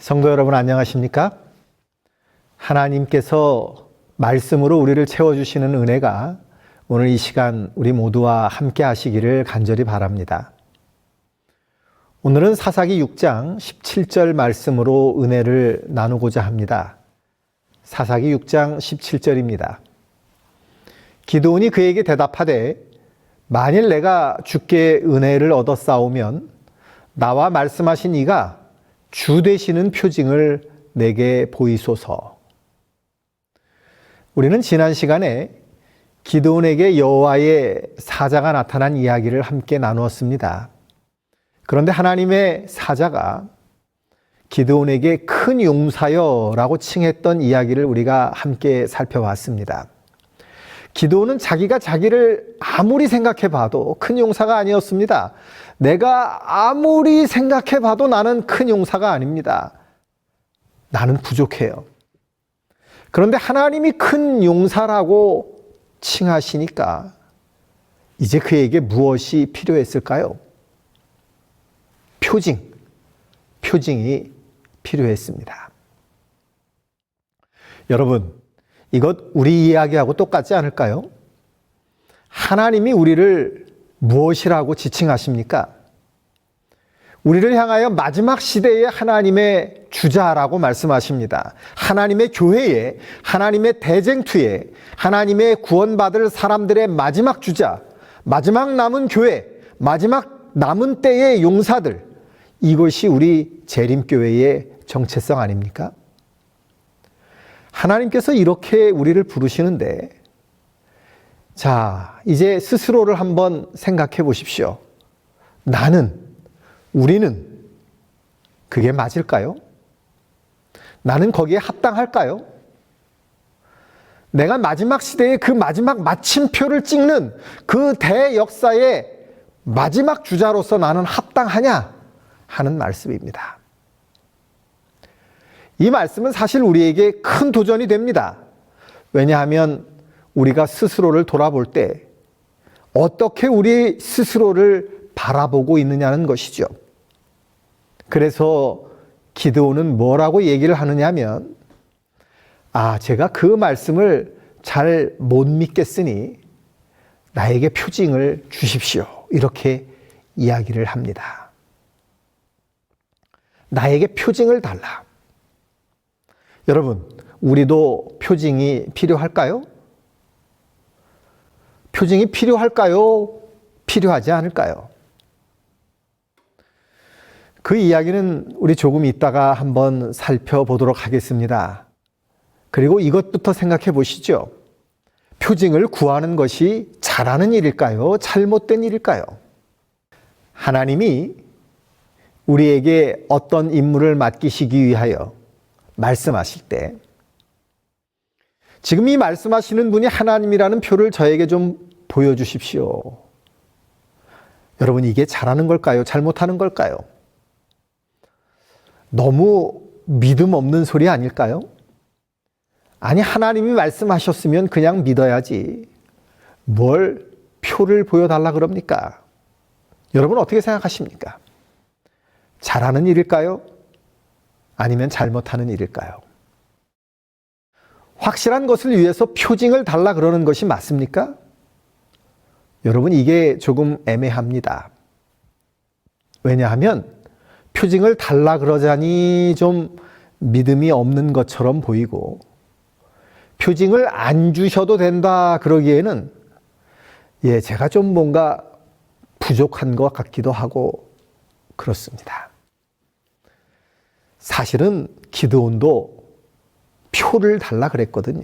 성도 여러분 안녕하십니까? 하나님께서 말씀으로 우리를 채워주시는 은혜가 오늘 이 시간 우리 모두와 함께 하시기를 간절히 바랍니다. 오늘은 사사기 6장 17절 말씀으로 은혜를 나누고자 합니다. 사사기 6장 17절입니다. 기드온이 그에게 대답하되 만일 내가 주께 은혜를 얻었사오면 나와 말씀하신 이가 주 되시는 표징을 내게 보이소서. 우리는 지난 시간에 기드온에게 여호와의 사자가 나타난 이야기를 함께 나누었습니다. 그런데 하나님의 사자가 기드온에게 큰 용사여라고 칭했던 이야기를 우리가 함께 살펴봤습니다. 기드온은 자기가 자기를 아무리 생각해 봐도 큰 용사가 아니었습니다. 내가 아무리 생각해 봐도 나는 큰 용사가 아닙니다. 나는 부족해요. 그런데 하나님이 큰 용사라고 칭하시니까 이제 그에게 무엇이 필요했을까요? 표징이 필요했습니다. 여러분, 이것 우리 이야기하고 똑같지 않을까요? 하나님이 우리를 무엇이라고 지칭하십니까? 우리를 향하여 마지막 시대의 하나님의 주자라고 말씀하십니다. 하나님의 교회에, 하나님의 대쟁투에, 하나님의 구원받을 사람들의 마지막 주자, 마지막 남은 교회, 마지막 남은 때의 용사들, 이것이 우리 재림교회의 정체성 아닙니까? 하나님께서 이렇게 우리를 부르시는데, 자, 이제 스스로를 한번 생각해 보십시오. 우리는 그게 맞을까요? 나는 거기에 합당할까요? 내가 마지막 시대에 그 마지막 마침표를 찍는 그 대역사의 마지막 주자로서 나는 합당하냐 하는 말씀입니다. 이 말씀은 사실 우리에게 큰 도전이 됩니다. 왜냐하면 우리가 스스로를 돌아볼 때 어떻게 우리 스스로를 바라보고 있느냐는 것이죠. 그래서 기드온은 뭐라고 얘기를 하느냐면, 제가 그 말씀을 잘 못 믿겠으니 나에게 표징을 주십시오. 이렇게 이야기를 합니다. 나에게 표징을 달라. 여러분, 우리도 표징이 필요할까요? 표징이 필요할까요? 필요하지 않을까요? 그 이야기는 우리 조금 이따가 한번 살펴보도록 하겠습니다. 그리고 이것부터 생각해 보시죠. 표징을 구하는 것이 잘하는 일일까요? 잘못된 일일까요? 하나님이 우리에게 어떤 임무를 맡기시기 위하여 말씀하실 때, 지금 이 말씀하시는 분이 하나님이라는 표를 저에게 좀 보여주십시오. 여러분, 이게 잘하는 걸까요? 잘못하는 걸까요? 너무 믿음 없는 소리 아닐까요? 아니, 하나님이 말씀하셨으면 그냥 믿어야지. 뭘 표를 보여달라 그럽니까? 여러분 어떻게 생각하십니까? 잘하는 일일까요? 아니면 잘못하는 일일까요? 확실한 것을 위해서 표징을 달라 그러는 것이 맞습니까? 여러분, 이게 조금 애매합니다. 왜냐하면 표징을 달라 그러자니 좀 믿음이 없는 것처럼 보이고, 표징을 안 주셔도 된다 그러기에는 제가 좀 뭔가 부족한 것 같기도 하고 그렇습니다. 사실은 기드온도 표를 달라 그랬거든요.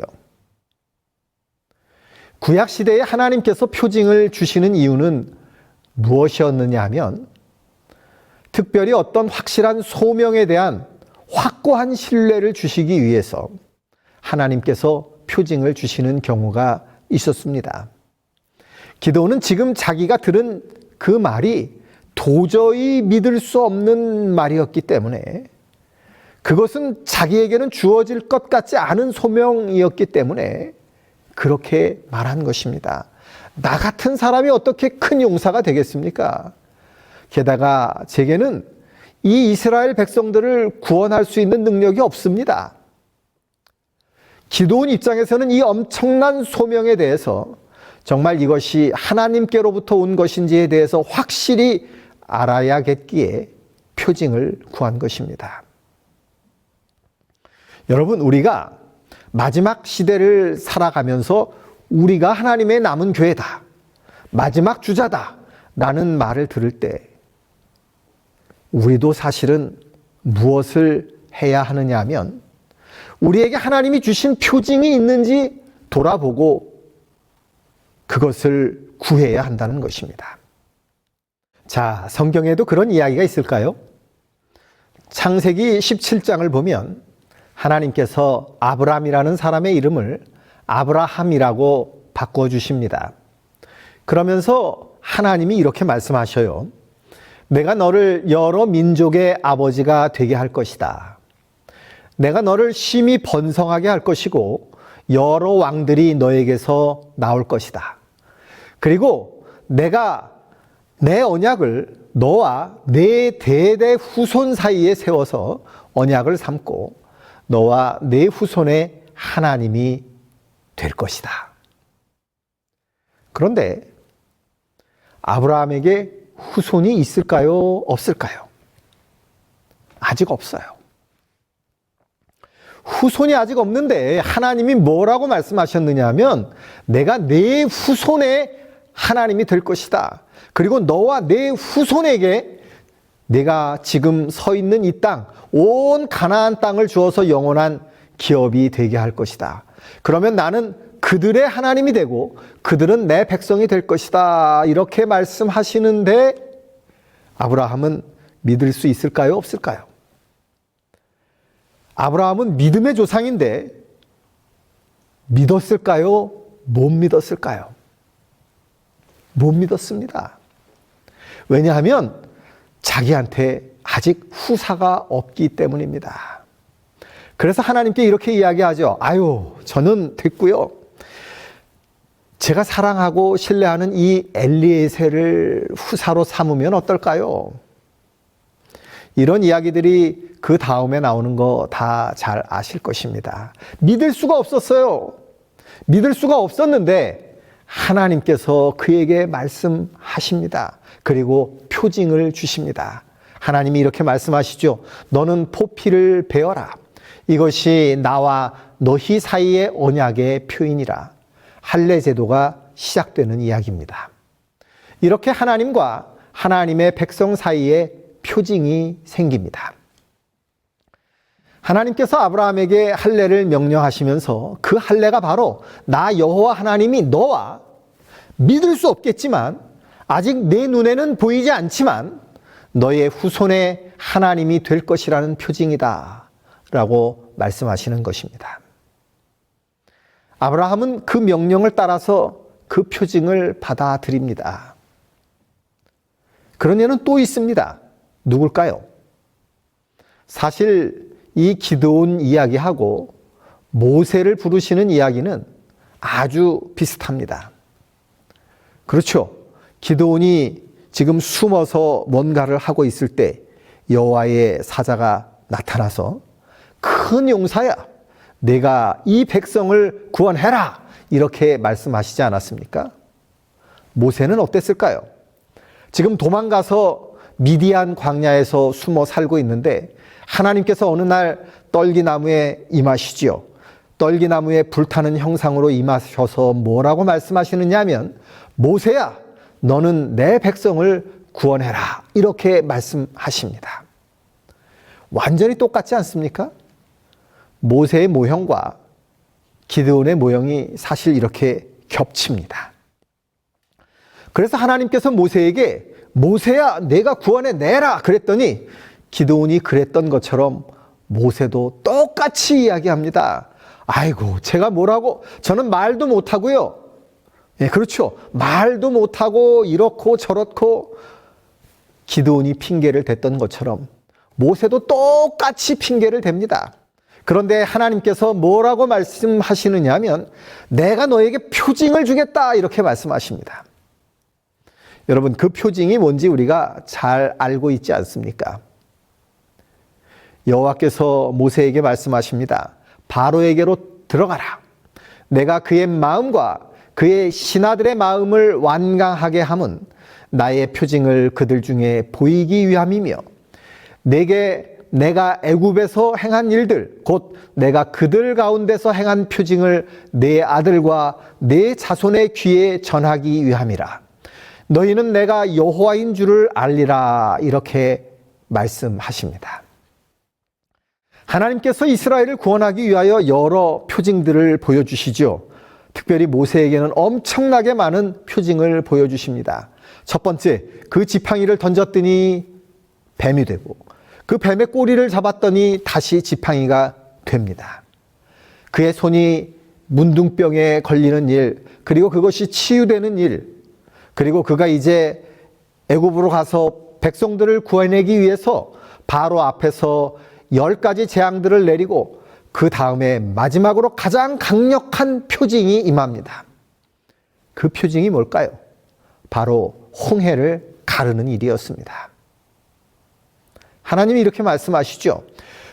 구약시대에 하나님께서 표징을 주시는 이유는 무엇이었느냐 하면, 특별히 어떤 확실한 소명에 대한 확고한 신뢰를 주시기 위해서 하나님께서 표징을 주시는 경우가 있었습니다. 기드온은 지금 자기가 들은 그 말이 도저히 믿을 수 없는 말이었기 때문에, 그것은 자기에게는 주어질 것 같지 않은 소명이었기 때문에 그렇게 말한 것입니다. 나 같은 사람이 어떻게 큰 용사가 되겠습니까? 게다가 제게는 이 이스라엘 백성들을 구원할 수 있는 능력이 없습니다. 기드온 입장에서는 이 엄청난 소명에 대해서 정말 이것이 하나님께로부터 온 것인지에 대해서 확실히 알아야겠기에 표징을 구한 것입니다. 여러분, 우리가 마지막 시대를 살아가면서 우리가 하나님의 남은 교회다, 마지막 주자다 라는 말을 들을 때 우리도 사실은 무엇을 해야 하느냐 하면 우리에게 하나님이 주신 표징이 있는지 돌아보고 그것을 구해야 한다는 것입니다. 자, 성경에도 그런 이야기가 있을까요? 창세기 17장을 보면 하나님께서 아브람이라는 사람의 이름을 아브라함이라고 바꿔주십니다. 그러면서 하나님이 이렇게 말씀하셔요. 내가 너를 여러 민족의 아버지가 되게 할 것이다. 내가 너를 심히 번성하게 할 것이고 여러 왕들이 너에게서 나올 것이다. 그리고 내가 내 언약을 너와 내 대대 후손 사이에 세워서 언약을 삼고 너와 내 후손의 하나님이 될 것이다. 그런데 아브라함에게 후손이 있을까요? 없을까요? 아직 없어요. 후손이 아직 없는데 하나님이 뭐라고 말씀하셨느냐 하면 내가 내 후손의 하나님이 될 것이다. 그리고 너와 내 후손에게 내가 지금 서 있는 이 땅, 온 가나안 땅을 주어서 영원한 기업이 되게 할 것이다. 그러면 나는 그들의 하나님이 되고 그들은 내 백성이 될 것이다. 이렇게 말씀하시는데 아브라함은 믿을 수 있을까요? 없을까요? 아브라함은 믿음의 조상인데 믿었을까요? 못 믿었을까요? 못 믿었습니다. 왜냐하면 자기한테 아직 후사가 없기 때문입니다. 그래서 하나님께 이렇게 이야기하죠. 아유, 저는 됐고요. 제가 사랑하고 신뢰하는 이 엘리에셀을 후사로 삼으면 어떨까요? 이런 이야기들이 그 다음에 나오는 거 다 잘 아실 것입니다. 믿을 수가 없었어요. 믿을 수가 없었는데 하나님께서 그에게 말씀하십니다. 그리고 표징을 주십니다. 하나님이 이렇게 말씀하시죠. 너는 포피를 베어라. 이것이 나와 너희 사이의 언약의 표인이라. 할례 제도가 시작되는 이야기입니다. 이렇게 하나님과 하나님의 백성 사이에 표징이 생깁니다. 하나님께서 아브라함에게 할례를 명령하시면서 그 할례가 바로 나 여호와 하나님이 너와 믿을 수 없겠지만 아직 내 눈에는 보이지 않지만 너의 후손의 하나님이 될 것이라는 표징이다 라고 말씀하시는 것입니다. 아브라함은 그 명령을 따라서 그 표징을 받아들입니다. 그런 예는 또 있습니다. 누굴까요? 사실 이 기드온 이야기하고 모세를 부르시는 이야기는 아주 비슷합니다. 그렇죠. 기드온이 지금 숨어서 뭔가를 하고 있을 때 여호와의 사자가 나타나서 큰 용사야, 내가 이 백성을 구원해라 이렇게 말씀하시지 않았습니까? 모세는 어땠을까요? 지금 도망가서 미디안 광야에서 숨어 살고 있는데 하나님께서 어느 날 떨기나무에 임하시지요. 떨기나무에 불타는 형상으로 임하셔서 뭐라고 말씀하시느냐 하면 모세야, 너는 내 백성을 구원해라 이렇게 말씀하십니다. 완전히 똑같지 않습니까? 모세의 모형과 기드온의 모형이 사실 이렇게 겹칩니다. 그래서 하나님께서 모세에게 모세야, 내가 구원해내라 그랬더니 기드온이 그랬던 것처럼 모세도 똑같이 이야기합니다. 아이고, 제가 뭐라고, 저는 말도 못하고요. 예, 그렇죠. 말도 못하고 이렇고 저렇고 기드온이 핑계를 댔던 것처럼 모세도 똑같이 핑계를 댑니다. 그런데 하나님께서 뭐라고 말씀하시느냐 하면 내가 너에게 표징을 주겠다 이렇게 말씀하십니다. 여러분, 그 표징이 뭔지 우리가 잘 알고 있지 않습니까? 여호와께서 모세에게 말씀하십니다. 바로에게로 들어가라. 내가 그의 마음과 그의 신하들의 마음을 완강하게 함은 나의 표징을 그들 중에 보이기 위함이며 내가 애굽에서 행한 일들 곧 내가 그들 가운데서 행한 표징을 내 아들과 내 자손의 귀에 전하기 위함이라. 너희는 내가 여호와인 줄을 알리라. 이렇게 말씀하십니다. 하나님께서 이스라엘을 구원하기 위하여 여러 표징들을 보여주시죠. 특별히 모세에게는 엄청나게 많은 표징을 보여주십니다. 첫 번째, 그 지팡이를 던졌더니 뱀이 되고 그 뱀의 꼬리를 잡았더니 다시 지팡이가 됩니다. 그의 손이 문둥병에 걸리는 일, 그리고 그것이 치유되는 일, 그리고 그가 이제 애굽으로 가서 백성들을 구해내기 위해서 바로 앞에서 10가지 재앙들을 내리고 그 다음에 마지막으로 가장 강력한 표징이 임합니다. 그 표징이 뭘까요? 바로 홍해를 가르는 일이었습니다. 하나님이 이렇게 말씀하시죠.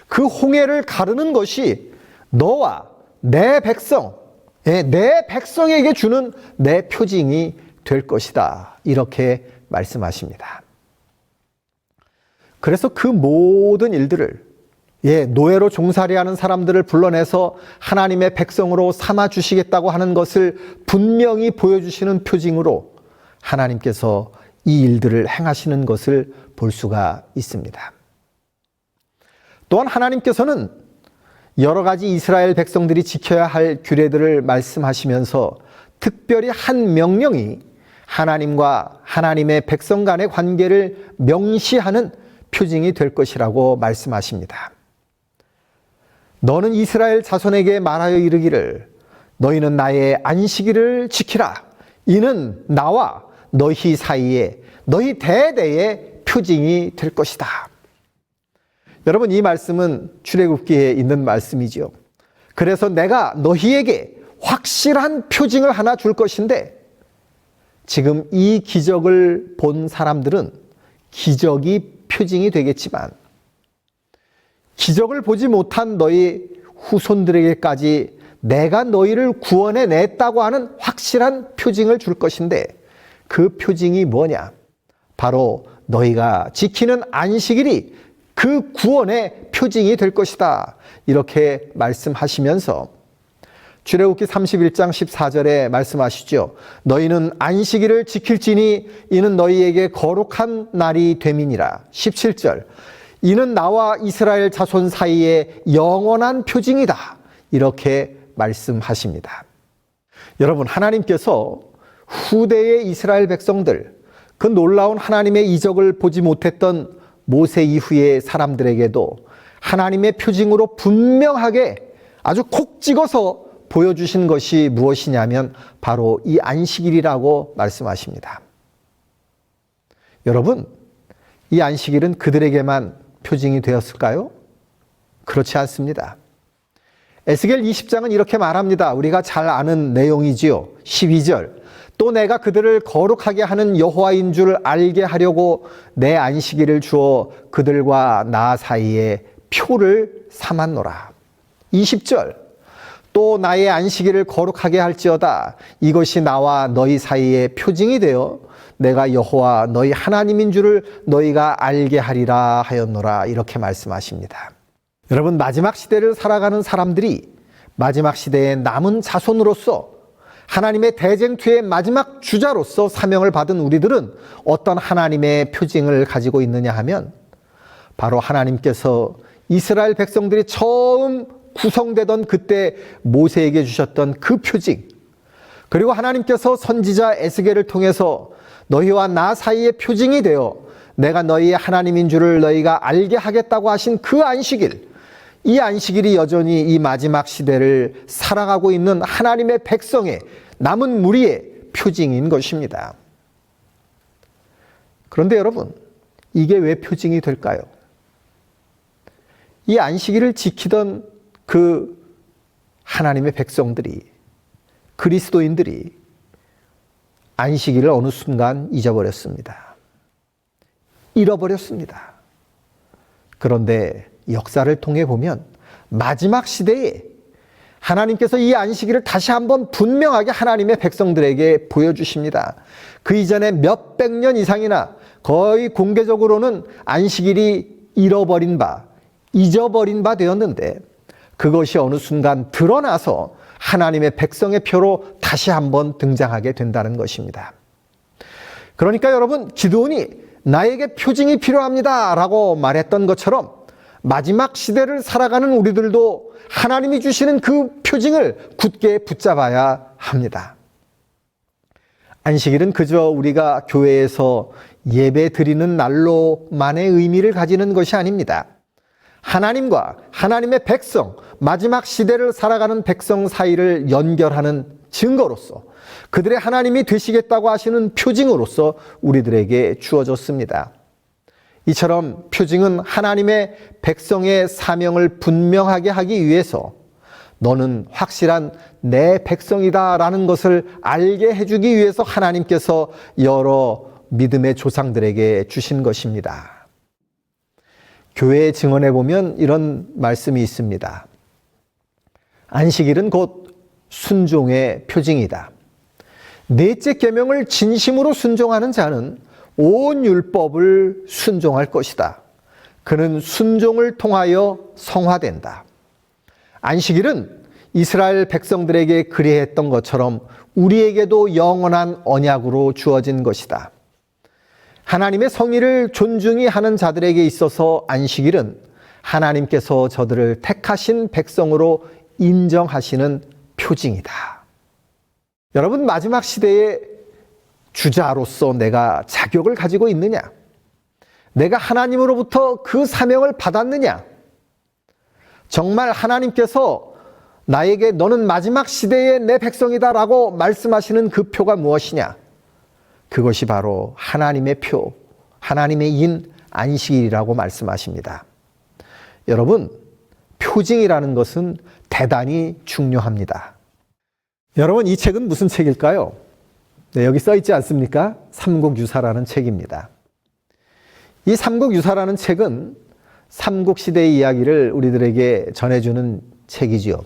그 홍해를 가르는 것이 너와 내 백성, 내 백성에게 주는 내 표징이 될 것이다. 이렇게 말씀하십니다. 그래서 그 모든 일들을 노예로 종살이하는 사람들을 불러내서 하나님의 백성으로 삼아주시겠다고 하는 것을 분명히 보여주시는 표징으로 하나님께서 이 일들을 행하시는 것을 볼 수가 있습니다. 또한 하나님께서는 여러 가지 이스라엘 백성들이 지켜야 할 규례들을 말씀하시면서 특별히 한 명령이 하나님과 하나님의 백성 간의 관계를 명시하는 표징이 될 것이라고 말씀하십니다. 너는 이스라엘 자손에게 말하여 이르기를 너희는 나의 안식일을 지키라. 이는 나와 너희 사이에 너희 대대의 표징이 될 것이다. 여러분, 이 말씀은 출애굽기에 있는 말씀이지요. 그래서 내가 너희에게 확실한 표징을 하나 줄 것인데 지금 이 기적을 본 사람들은 기적이 표징이 되겠지만 기적을 보지 못한 너희 후손들에게까지 내가 너희를 구원해 냈다고 하는 확실한 표징을 줄 것인데 그 표징이 뭐냐? 바로 너희가 지키는 안식일이 그 구원의 표징이 될 것이다. 이렇게 말씀하시면서 출애굽기 31장 14절에 말씀하시죠. 너희는 안식일을 지킬지니 이는 너희에게 거룩한 날이 됨이니라. 17절 이는 나와 이스라엘 자손 사이에 영원한 표징이다. 이렇게 말씀하십니다. 여러분, 하나님께서 후대의 이스라엘 백성들, 그 놀라운 하나님의 이적을 보지 못했던 모세 이후의 사람들에게도 하나님의 표징으로 분명하게 아주 콕 찍어서 보여주신 것이 무엇이냐면 바로 이 안식일이라고 말씀하십니다. 여러분, 이 안식일은 그들에게만 표징이 되었을까요? 그렇지 않습니다. 에스겔 20장은 이렇게 말합니다. 우리가 잘 아는 내용이지요. 12절 또 내가 그들을 거룩하게 하는 여호와인 줄 알게 하려고 내 안식일을 주어 그들과 나 사이에 표를 삼았노라. 20절 또 나의 안식일을 거룩하게 할지어다. 이것이 나와 너희 사이에 표징이 되어 내가 여호와 너희 하나님인 줄을 너희가 알게 하리라 하였노라. 이렇게 말씀하십니다. 여러분, 마지막 시대를 살아가는 사람들이 마지막 시대의 남은 자손으로서 하나님의 대쟁투의 마지막 주자로서 사명을 받은 우리들은 어떤 하나님의 표징을 가지고 있느냐 하면 바로 하나님께서 이스라엘 백성들이 처음 구성되던 그때 모세에게 주셨던 그 표징, 그리고 하나님께서 선지자 에스겔을 통해서 너희와 나 사이의 표징이 되어 내가 너희의 하나님인 줄을 너희가 알게 하겠다고 하신 그 안식일, 이 안식일이 여전히 이 마지막 시대를 살아가고 있는 하나님의 백성의 남은 무리의 표징인 것입니다. 그런데 여러분, 이게 왜 표징이 될까요? 이 안식일을 지키던 그 하나님의 백성들이, 그리스도인들이 안식일을 어느 순간 잊어버렸습니다. 잃어버렸습니다. 그런데 역사를 통해 보면 마지막 시대에 하나님께서 이 안식일을 다시 한번 분명하게 하나님의 백성들에게 보여주십니다. 그 이전에 몇백 년 이상이나 거의 공개적으로는 안식일이 잊어버린 바 되었는데 그것이 어느 순간 드러나서 하나님의 백성의 표로 다시 한번 등장하게 된다는 것입니다. 그러니까 여러분, 기드온이 나에게 표징이 필요합니다 라고 말했던 것처럼 마지막 시대를 살아가는 우리들도 하나님이 주시는 그 표징을 굳게 붙잡아야 합니다. 안식일은 그저 우리가 교회에서 예배 드리는 날로만의 의미를 가지는 것이 아닙니다. 하나님과 하나님의 백성, 마지막 시대를 살아가는 백성 사이를 연결하는 증거로서 그들의 하나님이 되시겠다고 하시는 표징으로서 우리들에게 주어졌습니다. 이처럼 표징은 하나님의 백성의 사명을 분명하게 하기 위해서 너는 확실한 내 백성이다 라는 것을 알게 해주기 위해서 하나님께서 여러 믿음의 조상들에게 주신 것입니다. 교회의 증언에 보면 이런 말씀이 있습니다. 안식일은 곧 순종의 표징이다. 넷째 계명을 진심으로 순종하는 자는 온 율법을 순종할 것이다. 그는 순종을 통하여 성화된다. 안식일은 이스라엘 백성들에게 그리했던 것처럼 우리에게도 영원한 언약으로 주어진 것이다. 하나님의 성의를 존중히 하는 자들에게 있어서 안식일은 하나님께서 저들을 택하신 백성으로 인정하시는 표징이다. 여러분, 마지막 시대의 주자로서 내가 자격을 가지고 있느냐? 내가 하나님으로부터 그 사명을 받았느냐? 정말 하나님께서 나에게 너는 마지막 시대의 내 백성이다 라고 말씀하시는 그 표가 무엇이냐? 그것이 바로 하나님의 표, 하나님의 인 안식일이라고 말씀하십니다. 여러분, 표징이라는 것은 대단히 중요합니다. 여러분, 이 책은 무슨 책일까요? 네, 여기 써 있지 않습니까? 삼국유사라는 책입니다. 이 삼국유사라는 책은 삼국시대의 이야기를 우리들에게 전해주는 책이지요.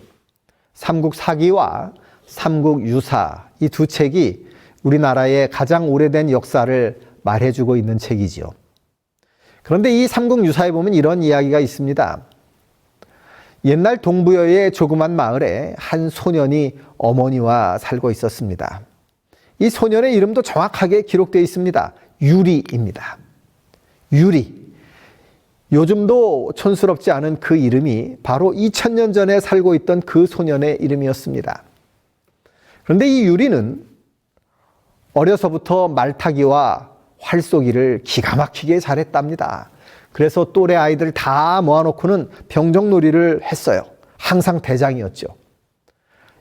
삼국사기와 삼국유사, 이 두 책이 우리나라의 가장 오래된 역사를 말해주고 있는 책이지요. 그런데 이 삼국유사에 보면 이런 이야기가 있습니다. 옛날 동부여의 조그만 마을에 한 소년이 어머니와 살고 있었습니다. 이 소년의 이름도 정확하게 기록되어 있습니다. 유리입니다. 유리. 요즘도 촌스럽지 않은 그 이름이 바로 2000년 전에 살고 있던 그 소년의 이름이었습니다. 그런데 이 유리는 어려서부터 말타기와 활쏘기를 기가 막히게 잘했답니다. 그래서 또래 아이들 다 모아놓고는 병정놀이를 했어요. 항상 대장이었죠.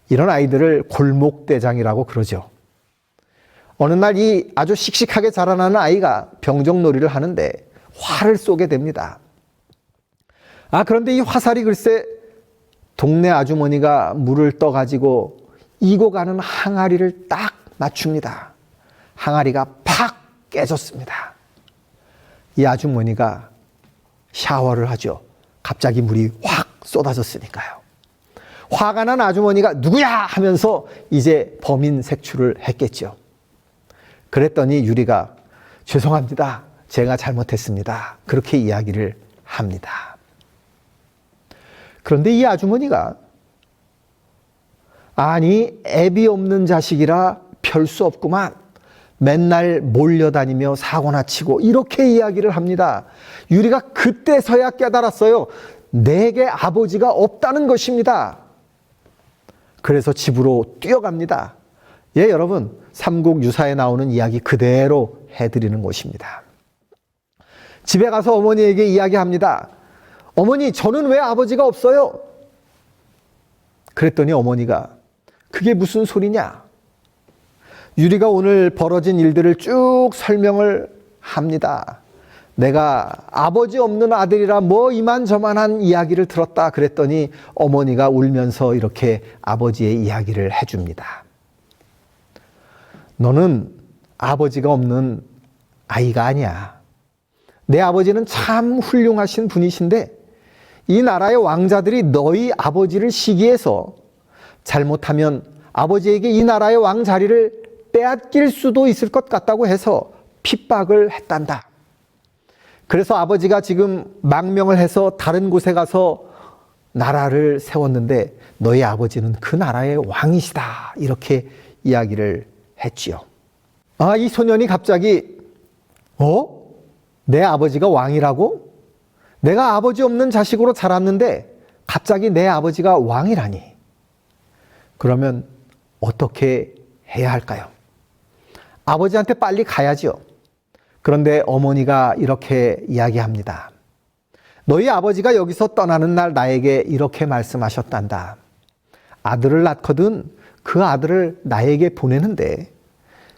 이런 아이들을 골목대장이라고 그러죠. 어느 날 이 아주 씩씩하게 자라나는 아이가 병정놀이를 하는데 활을 쏘게 됩니다. 그런데 이 화살이 글쎄 동네 아주머니가 물을 떠가지고 이고 가는 항아리를 딱 맞춥니다. 항아리가 팍 깨졌습니다. 이 아주머니가 샤워를 하죠. 갑자기 물이 확 쏟아졌으니까요. 화가 난 아주머니가 누구야 하면서 이제 범인 색출을 했겠죠. 그랬더니 유리가 죄송합니다. 제가 잘못했습니다. 그렇게 이야기를 합니다. 그런데 이 아주머니가 아니 애비 없는 자식이라 별 수 없구만. 맨날 몰려다니며 사고나 치고 이렇게 이야기를 합니다. 유리가 그때서야 깨달았어요. 내게 아버지가 없다는 것입니다. 그래서 집으로 뛰어갑니다. 예, 여러분, 삼국유사에 나오는 이야기 그대로 해드리는 것입니다. 집에 가서 어머니에게 이야기합니다. 어머니, 저는 왜 아버지가 없어요? 그랬더니 어머니가 그게 무슨 소리냐? 유리가 오늘 벌어진 일들을 쭉 설명을 합니다. 내가 아버지 없는 아들이라 뭐 이만저만한 이야기를 들었다 그랬더니 어머니가 울면서 이렇게 아버지의 이야기를 해줍니다. 너는 아버지가 없는 아이가 아니야. 내 아버지는 참 훌륭하신 분이신데 이 나라의 왕자들이 너희 아버지를 시기해서 잘못하면 아버지에게 이 나라의 왕 자리를 빼앗길 수도 있을 것 같다고 해서 핍박을 했단다. 그래서 아버지가 지금 망명을 해서 다른 곳에 가서 나라를 세웠는데 너희 아버지는 그 나라의 왕이시다. 이렇게 이야기를 했지요. 이 소년이 갑자기 내 아버지가 왕이라고? 내가 아버지 없는 자식으로 자랐는데 갑자기 내 아버지가 왕이라니. 그러면 어떻게 해야 할까요? 아버지한테 빨리 가야지요. 그런데 어머니가 이렇게 이야기합니다. 너희 아버지가 여기서 떠나는 날 나에게 이렇게 말씀하셨단다. 아들을 낳거든 그 아들을 나에게 보내는데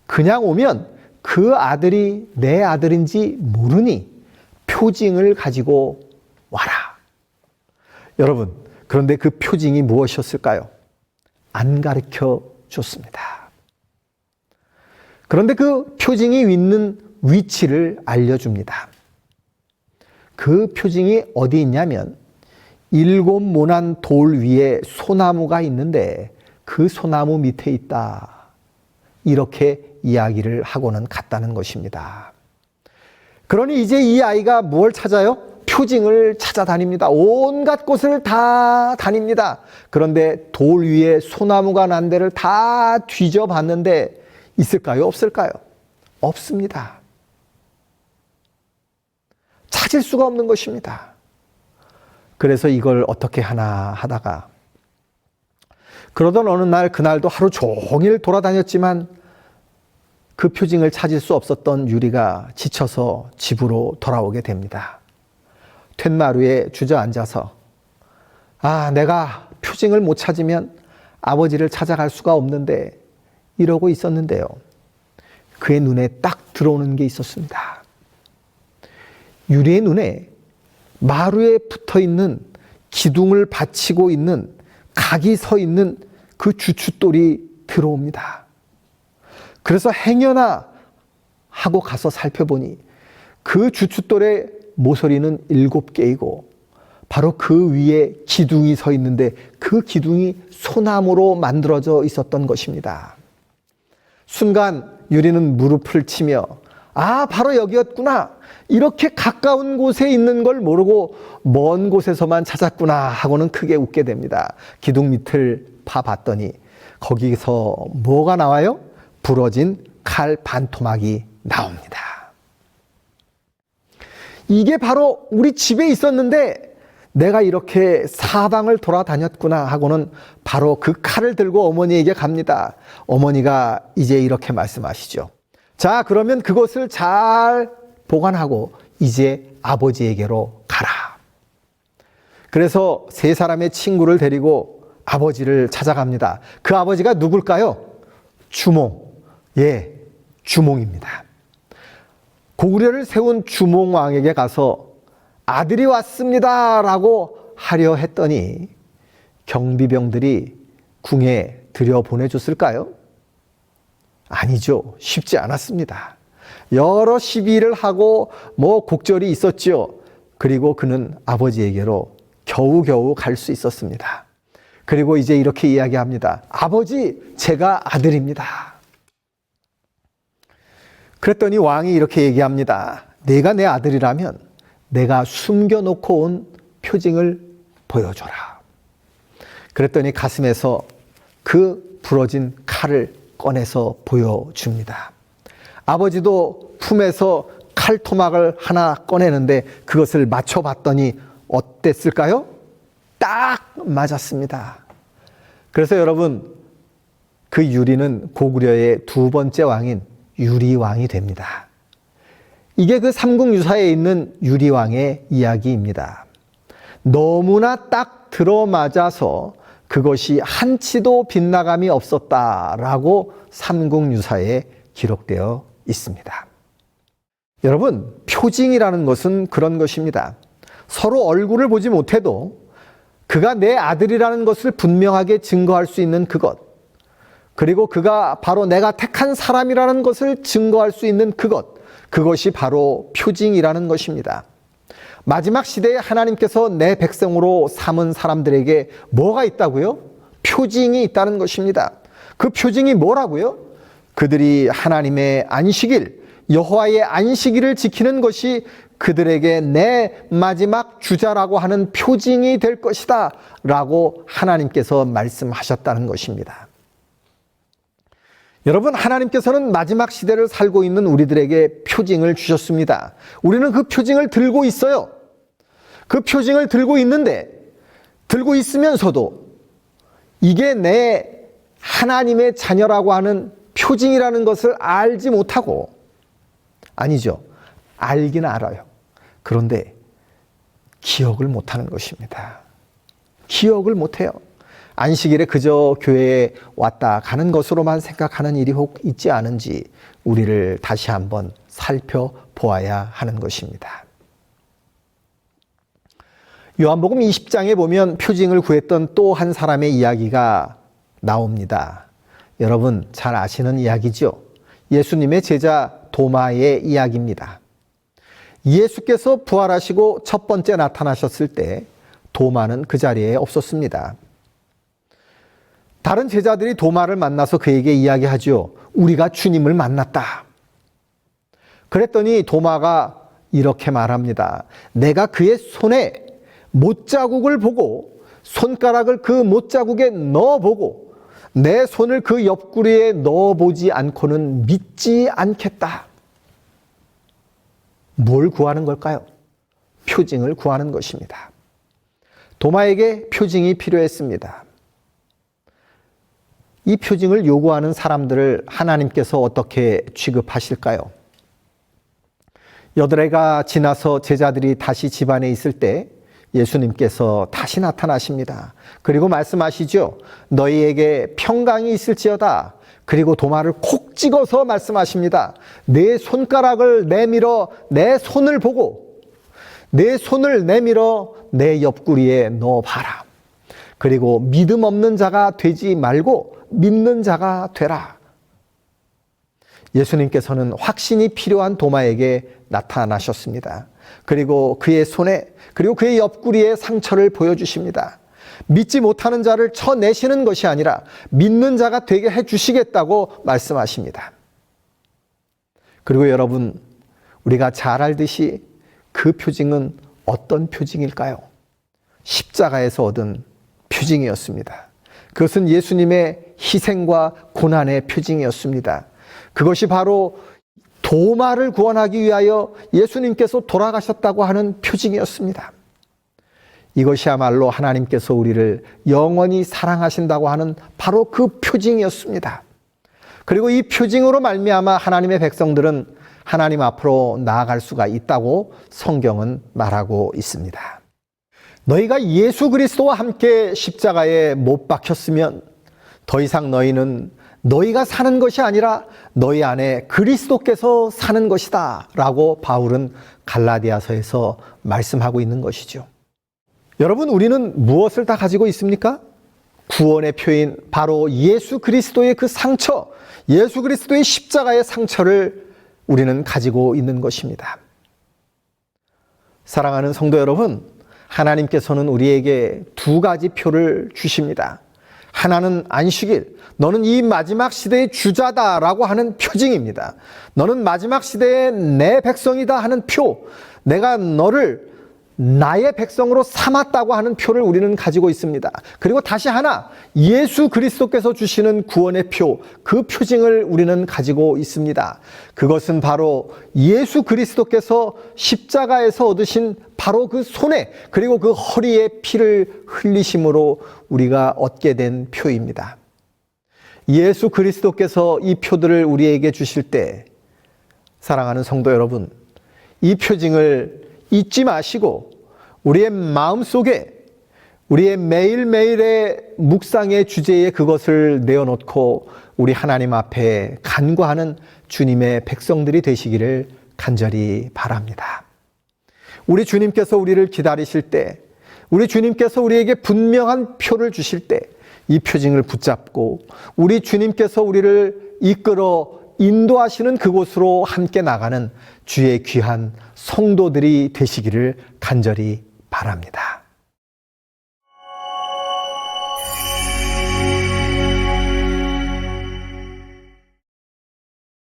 그냥 오면 그 아들이 내 아들인지 모르니 표징을 가지고 와라. 여러분, 그런데 그 표징이 무엇이었을까요? 안 가르쳐 줬습니다. 그런데 그 표징이 있는 위치를 알려줍니다. 그 표징이 어디 있냐면 7 모난 돌 위에 소나무가 있는데 그 소나무 밑에 있다. 이렇게 이야기를 하고는 갔다는 것입니다. 그러니 이제 이 아이가 뭘 찾아요? 표징을 찾아다닙니다. 온갖 곳을 다 다닙니다. 그런데 돌 위에 소나무가 난 데를 다 뒤져봤는데 있을까요? 없을까요? 없습니다. 찾을 수가 없는 것입니다. 그래서 이걸 어떻게 하나 하다가 그러던 어느 날 그날도 하루 종일 돌아다녔지만 그 표징을 찾을 수 없었던 유리가 지쳐서 집으로 돌아오게 됩니다. 툇마루에 주저앉아서 내가 표징을 못 찾으면 아버지를 찾아갈 수가 없는데 이러고 있었는데요. 그의 눈에 딱 들어오는 게 있었습니다. 유리의 눈에 마루에 붙어있는 기둥을 받치고 있는 각이 서 있는 그 주춧돌이 들어옵니다. 그래서 행여나 하고 가서 살펴보니 그 주춧돌의 모서리는 7개이고 바로 그 위에 기둥이 서 있는데 그 기둥이 소나무로 만들어져 있었던 것입니다. 순간 유리는 무릎을 치며 바로 여기였구나. 이렇게 가까운 곳에 있는 걸 모르고 먼 곳에서만 찾았구나 하고는 크게 웃게 됩니다. 기둥 밑을 파봤더니 거기서 뭐가 나와요? 부러진 칼 반토막이 나옵니다. 이게 바로 우리 집에 있었는데 내가 이렇게 사방을 돌아다녔구나 하고는 바로 그 칼을 들고 어머니에게 갑니다. 어머니가 이제 이렇게 말씀하시죠. 자, 그러면 그것을 잘 보관하고 이제 아버지에게로 가라. 그래서 세 사람의 친구를 데리고 아버지를 찾아갑니다. 그 아버지가 누굴까요? 주몽. 주몽입니다. 고구려를 세운 주몽왕에게 가서 아들이 왔습니다 라고 하려 했더니 경비병들이 궁에 들여보내줬을까요? 아니죠. 쉽지 않았습니다. 여러 시비를 하고 곡절이 있었죠. 그리고 그는 아버지에게로 겨우겨우 갈 수 있었습니다. 그리고 이제 이렇게 이야기합니다. 아버지, 제가 아들입니다. 그랬더니 왕이 이렇게 얘기합니다. 네가 내 아들이라면 내가 숨겨놓고 온 표징을 보여줘라. 그랬더니 가슴에서 그 부러진 칼을 꺼내서 보여줍니다. 아버지도 품에서 칼토막을 하나 꺼내는데 그것을 맞춰봤더니 어땠을까요? 딱 맞았습니다. 그래서 여러분, 그 유리는 고구려의 2번째 왕인 유리왕이 됩니다. 이게 그 삼국유사에 있는 유리왕의 이야기입니다. 너무나 딱 들어맞아서 그것이 한치도 빗나감이 없었다라고 삼국유사에 기록되어 있습니다. 여러분, 표징이라는 것은 그런 것입니다. 서로 얼굴을 보지 못해도 그가 내 아들이라는 것을 분명하게 증거할 수 있는 그것, 그리고 그가 바로 내가 택한 사람이라는 것을 증거할 수 있는 그것, 그것이 바로 표징이라는 것입니다. 마지막 시대에 하나님께서 내 백성으로 삼은 사람들에게 뭐가 있다고요? 표징이 있다는 것입니다. 그 표징이 뭐라고요? 그들이 하나님의 안식일, 여호와의 안식일을 지키는 것이 그들에게 내 마지막 주자라고 하는 표징이 될 것이다 라고 하나님께서 말씀하셨다는 것입니다. 여러분, 하나님께서는 마지막 시대를 살고 있는 우리들에게 표징을 주셨습니다. 우리는 그 표징을 들고 있어요. 그 표징을 들고 있는데, 들고 있으면서도 이게 내 하나님의 자녀라고 하는 표징이라는 것을 알지 못하고, 아니죠. 알긴 알아요. 그런데 기억을 못하는 것입니다. 기억을 못해요. 안식일에 그저 교회에 왔다 가는 것으로만 생각하는 일이 혹 있지 않은지 우리를 다시 한번 살펴보아야 하는 것입니다. 요한복음 20장에 보면 표징을 구했던 또 한 사람의 이야기가 나옵니다. 여러분 잘 아시는 이야기죠? 예수님의 제자 도마의 이야기입니다. 예수께서 부활하시고 첫 번째 나타나셨을 때 도마는 그 자리에 없었습니다. 다른 제자들이 도마를 만나서 그에게 이야기하죠. 우리가 주님을 만났다. 그랬더니 도마가 이렇게 말합니다. 내가 그의 손에 못자국을 보고 손가락을 그 못자국에 넣어보고 내 손을 그 옆구리에 넣어보지 않고는 믿지 않겠다. 뭘 구하는 걸까요? 표징을 구하는 것입니다. 도마에게 표징이 필요했습니다. 이 표징을 요구하는 사람들을 하나님께서 어떻게 취급하실까요? 8해가 지나서 제자들이 다시 집안에 있을 때 예수님께서 다시 나타나십니다. 그리고 말씀하시죠. 너희에게 평강이 있을지어다. 그리고 도마를 콕 찍어서 말씀하십니다. 내 손가락을 내밀어 내 손을 보고 내 손을 내밀어 내 옆구리에 넣어봐라. 그리고 믿음 없는 자가 되지 말고 믿는 자가 되라. 예수님께서는 확신이 필요한 도마에게 나타나셨습니다. 그리고 그의 손에 그리고 그의 옆구리에 상처를 보여주십니다. 믿지 못하는 자를 쳐내시는 것이 아니라 믿는 자가 되게 해주시겠다고 말씀하십니다. 그리고 여러분, 우리가 잘 알듯이 그 표징은 어떤 표징일까요? 십자가에서 얻은 표징이었습니다. 그것은 예수님의 희생과 고난의 표징이었습니다. 그것이 바로 도마를 구원하기 위하여 예수님께서 돌아가셨다고 하는 표징이었습니다. 이것이야말로 하나님께서 우리를 영원히 사랑하신다고 하는 바로 그 표징이었습니다. 그리고 이 표징으로 말미암아 하나님의 백성들은 하나님 앞으로 나아갈 수가 있다고 성경은 말하고 있습니다. 너희가 예수 그리스도와 함께 십자가에 못 박혔으면 더 이상 너희는 너희가 사는 것이 아니라 너희 안에 그리스도께서 사는 것이다 라고 바울은 갈라디아서에서 말씀하고 있는 것이죠. 여러분, 우리는 무엇을 다 가지고 있습니까? 구원의 표인 바로 예수 그리스도의 그 상처, 예수 그리스도의 십자가의 상처를 우리는 가지고 있는 것입니다. 사랑하는 성도 여러분, 하나님께서는 우리에게 두 가지 표를 주십니다. 하나는 안식일, 너는 이 마지막 시대의 주자다라고 하는 표징입니다. 너는 마지막 시대의 내 백성이다 하는 표, 내가 너를 나의 백성으로 삼았다고 하는 표를 우리는 가지고 있습니다. 그리고 다시 하나, 예수 그리스도께서 주시는 구원의 표, 그 표징을 우리는 가지고 있습니다. 그것은 바로 예수 그리스도께서 십자가에서 얻으신 바로 그 손에 그리고 그 허리에 피를 흘리심으로 우리가 얻게 된 표입니다. 예수 그리스도께서 이 표들을 우리에게 주실 때, 사랑하는 성도 여러분, 이 표징을 잊지 마시고 우리의 마음속에 우리의 매일매일의 묵상의 주제에 그것을 내어놓고 우리 하나님 앞에 간구하는 주님의 백성들이 되시기를 간절히 바랍니다. 우리 주님께서 우리를 기다리실 때, 우리 주님께서 우리에게 분명한 표를 주실 때 이 표징을 붙잡고 우리 주님께서 우리를 이끌어 인도하시는 그곳으로 함께 나가는 주의 귀한 성도들이 되시기를 간절히 바랍니다.